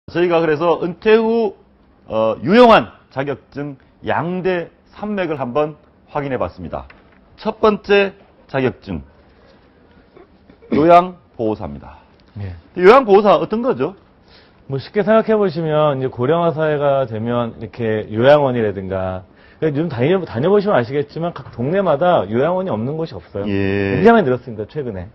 저희가 그래서 은퇴 후 유용한 자격증 양대 산맥을 한번 확인해 봤습니다. 첫 번째 자격증, 요양보호사입니다. 예. 요양보호사 어떤 거죠? 뭐 쉽게 생각해 보시면 이제 고령화 사회가 되면 이렇게 요양원이라든가 요즘 다녀보시면 아시겠지만 각 동네마다 요양원이 없는 곳이 없어요. 예. 굉장히 늘었습니다, 최근에.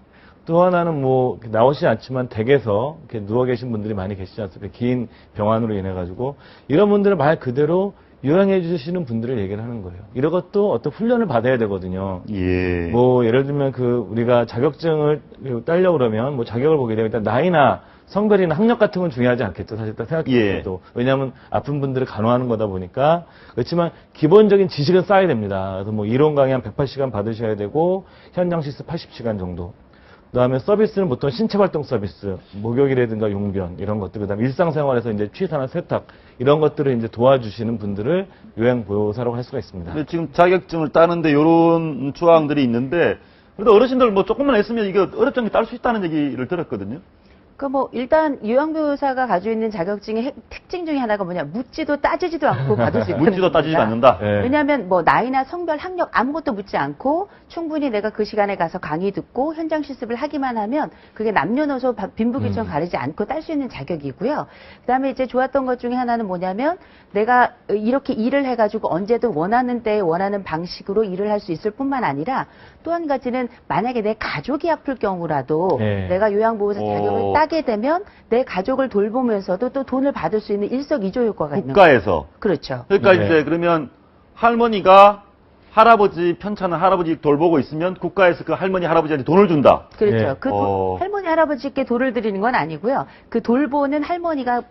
또 하나는 뭐 나오시지 않지만 댁에서 이렇게 누워 계신 분들이 많이 계시지 않습니까? 긴 병환으로 인해 가지고 이런 분들을 말 그대로 요양해 주시는 분들을 얘기를 하는 거예요. 이런 것도 어떤 훈련을 받아야 되거든요. 예. 뭐 예를 들면 우리가 자격증을 따려고 그러면 뭐 자격을 보게 되면 일단 나이나 성별이나 학력 같은 건 중요하지 않겠죠. 사실 딱 생각해도. 예. 왜냐하면 아픈 분들을 간호하는 거다 보니까. 그렇지만 기본적인 지식은 쌓아야 됩니다. 그래서 뭐 이론 강의 한 180시간 받으셔야 되고 현장 실습 80시간 정도. 그다음에 서비스는 보통 신체 활동 서비스, 목욕이라든가 용변 이런 것들, 그다음에 일상생활에서 이제 취사나 세탁 이런 것들을 이제 도와주시는 분들을 요양보호사라고 할 수가 있습니다. 근데 지금 자격증을 따는데 이런 조항들이 있는데 그래도 어르신들 뭐 조금만 했으면 이거 어렵지 않게 딸 수 있다는 얘기를 들었거든요. 일단 요양보호사가 가지고 있는 자격증의 특징 중에 하나가 뭐냐, 묻지도 따지지도 않고 받을 수 있는 묻지도 따지지도 않는다. 네. 왜냐하면 뭐 나이나 성별, 학력 아무것도 묻지 않고 충분히 내가 그 시간에 가서 강의 듣고 현장 실습을 하기만 하면 그게 남녀노소 빈부귀천 가리지 않고 딸 수 있는 자격이고요. 그다음에 이제 좋았던 것 중에 하나는 뭐냐면 내가 이렇게 일을 해가지고 언제든 원하는 때에 원하는 방식으로 일을 할 수 있을 뿐만 아니라 또 한 가지는 만약에 내 가족이 아플 경우라도 네. 내가 요양보호사 자격을 따게 되면 내 가족을 돌보면서도 또 돈을 받을 수 있는 일석이조 효과가 있는 거예요. 국가에서. 그렇죠. 그러니까 네. 이제 그러면 할머니가 할아버지 편찮은 할아버지 돌보고 있으면 국가에서 그 할머니 할아버지한테 돈을 준다. 그렇죠. 네. 할머니 할아버지께 돌을 드리는 건 아니고요. 그 돌보는 할머니가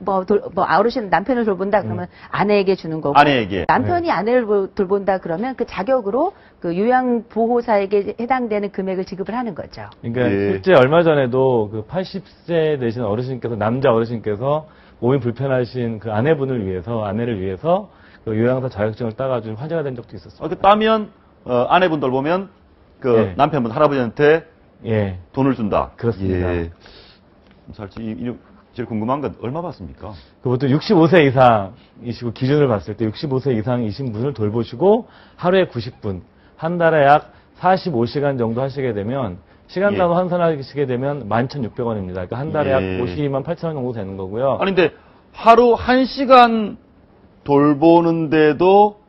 어르신 남편을 돌본다 그러면 아내에게 주는 거고, 아내에게. 남편이 아내를 돌본다 그러면 그 자격으로 그 요양보호사에게 해당되는 금액을 지급을 하는 거죠. 그러니까 예. 실제 얼마 전에도 그 80세 되신 어르신께서, 남자 어르신께서 몸이 불편하신 그 아내를 위해서 그 요양사 자격증을 따가지고 화제가 된 적도 있었어요. 그 따면 아내분 돌보면 그 네. 남편분 할아버지한테 예, 돈을 준다. 그렇습니다. 예. 제일 궁금한 건 얼마 받습니까? 그 보통 65세 이상이시고 기준을 봤을 때 65세 이상이신 분을 돌보시고 하루에 90분, 한 달에 약 45시간 정도 하시게 되면 시간 단위 환산하시게 되면 11,600원입니다. 그러니까 한 달에 약 52만 8천 원 정도 되는 거고요. 아니 근데 하루 1시간 돌보는데도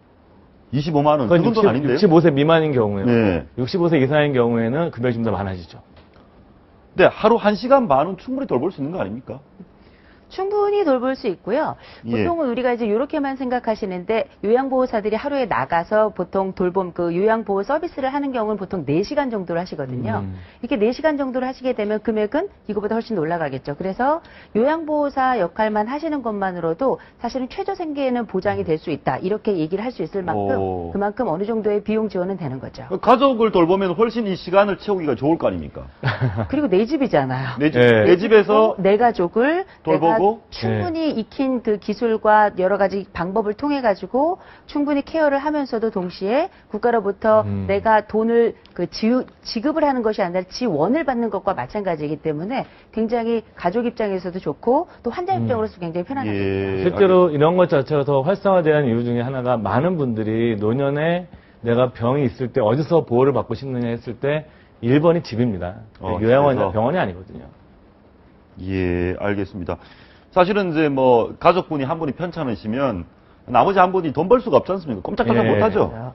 25만 원. 그건 돈 아닌데요? 65세 미만인 경우에요. 네. 65세 이상인 경우에는 금액이 좀 더 많아지죠. 근데 하루 1시간 반은 충분히 돌볼 수 있는 거 아닙니까? 충분히 돌볼 수 있고요. 예. 보통은 우리가 이제 이렇게만 생각하시는데 요양보호사들이 하루에 나가서 보통 돌봄 그 요양보호 서비스를 하는 경우는 보통 4시간 정도를 하시거든요. 이렇게 4시간 정도를 하시게 되면 금액은 이거보다 훨씬 올라가겠죠. 그래서 요양보호사 역할만 하시는 것만으로도 사실은 최저 생계에는 보장이 될 수 있다. 이렇게 얘기를 할 수 있을 만큼 그만큼 어느 정도의 비용 지원은 되는 거죠. 가족을 돌보면 훨씬 이 시간을 채우기가 좋을 거 아닙니까? 그리고 내 집이잖아요. 내 집에서 내 가족을 돌보고 내가 충분히 익힌 그 기술과 여러 가지 방법을 통해 가지고 충분히 케어를 하면서도 동시에 국가로부터 내가 돈을 지급을 하는 것이 아니라 지원을 받는 것과 마찬가지이기 때문에 굉장히 가족 입장에서도 좋고 또 환자 입장으로서 굉장히 편안하겠죠. 예. 실제로 이런 것 자체가 더 활성화되는 이유 중에 하나가 많은 분들이 노년에 내가 병이 있을 때 어디서 보호를 받고 싶느냐 했을 때 1번이 집입니다. 요양원이나 병원이 아니거든요. 예, 알겠습니다. 사실은 이제 뭐 가족분이 한 분이 편찮으시면 나머지 한 분이 돈 벌 수가 없지 않습니까? 꼼짝달싹 못하죠.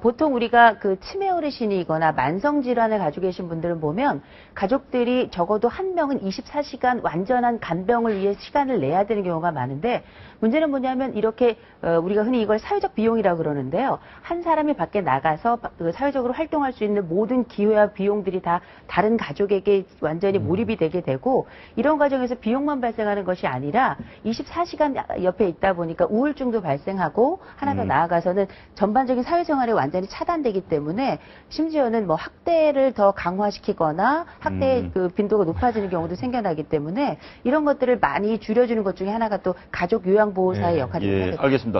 보통 우리가 그 치매 어르신이거나 만성 질환을 가지고 계신 분들은 보면 가족들이 적어도 한 명은 24시간 완전한 간병을 위해 시간을 내야 되는 경우가 많은데 문제는 뭐냐면 이렇게 우리가 흔히 이걸 사회적 비용이라고 그러는데요. 한 사람이 밖에 나가서 사회적으로 활동할 수 있는 모든 기회와 비용들이 다 다른 가족에게 완전히 몰입이 되게 되고 이런 과정에서 비용만 발생하는 것이 아니라 24시간 옆에 있다 보니까 우울증도 발생하고 하나 더 나아가서는 전반적인 사회생활이 완전히 차단되기 때문에 심지어는 뭐 학대를 더 강화시키거나 학대의 그 빈도가 높아지는 경우도 생겨나기 때문에 이런 것들을 많이 줄여주는 것 중에 하나가 또 가족 요양보호사의 역할이 예, 되겠죠. 알겠습니다.